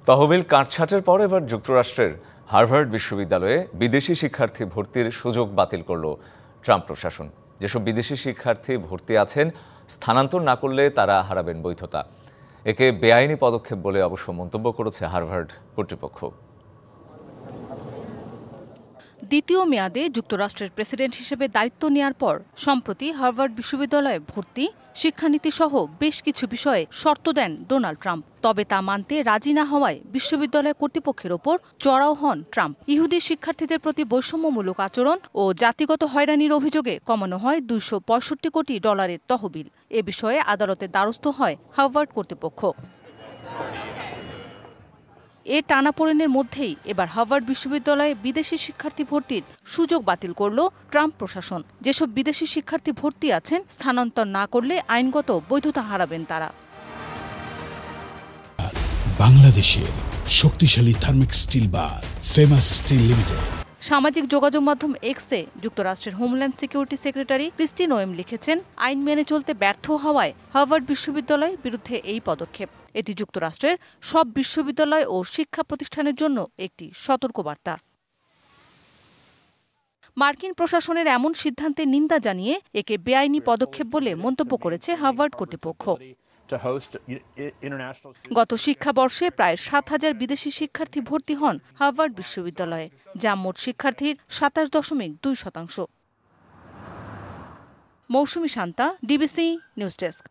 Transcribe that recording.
তহবিল কাটছাঁটের পর এবার যুক্তরাষ্ট্রের হার্ভার্ড বিশ্ববিদ্যালয়ে বিদেশি শিক্ষার্থী ভর্তির সুযোগ বাতিল করল ট্রাম্প প্রশাসন। যেসব বিদেশি শিক্ষার্থী ভর্তি আছেন, স্থানান্তর না করলে তারা হারাবেন বৈধতা। একে বেআইনি পদক্ষেপ বলে অবশ্য মন্তব্য করেছে হার্ভার্ড কর্তৃপক্ষ। দ্বিতীয় মেয়াদে যুক্তরাষ্ট্রের প্রেসিডেন্ট হিসেবে দায়িত্ব নেয়ার পর সম্প্রতি হার্ভার্ড বিশ্ববিদ্যালয়ে ভর্তি, শিক্ষানীতি সহ বেশ কিছু বিষয়ে শর্ত দেন ডোনাল্ড ট্রাম্প। তবে তা মানতে রাজি না হওয়ায় বিশ্ববিদ্যালয় কর্তৃপক্ষের ওপর চড়াও হন ট্রাম্প। ইহুদি শিক্ষার্থীদের প্রতি বৈষম্যমূলক আচরণ ও জাতিগত হয়রানির অভিযোগে কমানো হয় $265 কোটি তহবিল। এ বিষয়ে আদালতের দ্বারস্থ হয় হার্ভার্ড কর্তৃপক্ষ। এ টানাপোড়েনের মধ্যেই এবার হার্ভার্ড বিশ্ববিদ্যালয়ে বিদেশি শিক্ষার্থী ভর্তির সুযোগ বাতিল করল ট্রাম্প প্রশাসন। যেসব বিদেশি শিক্ষার্থী ভর্তি আছেন, স্থানান্তর না করলে আইনগত বৈধতা হারাবেন তারা। বাংলাদেশের শক্তিশালী থার্মিক স্টিল বার ফেমাস স্টিল লিমিটেড। সামাজিক যোগাযোগ মাধ্যম এক্সে যুক্তরাষ্ট্রের homeland security secretary Kristi Noem লিখেছেন, আইন মেনে চলতে ব্যর্থ হওয়ায় হার্ভার্ড বিশ্ববিদ্যালয়ের বিরুদ্ধে এই পদক্ষেপ। এটি যুক্তরাষ্ট্রের সব বিশ্ববিদ্যালয় ও শিক্ষা প্রতিষ্ঠানের জন্য একটি সতর্কবার্তা। মার্কিন প্রশাসনের এমন সিদ্ধান্তের নিন্দা জানিয়ে একে বেআইনি পদক্ষেপ বলে মন্তব্য করেছে হার্ভার্ড কর্তৃপক্ষ। গত শিক্ষাবর্ষে প্রায় 7,000 বিদেশি শিক্ষার্থী ভর্তি হন হার্ভার্ড বিশ্ববিদ্যালয়ে, যা মোট শিক্ষার্থীর 27.2%। মৌসুমী শান্তা, ডিবিসি নিউজ ডেস্ক।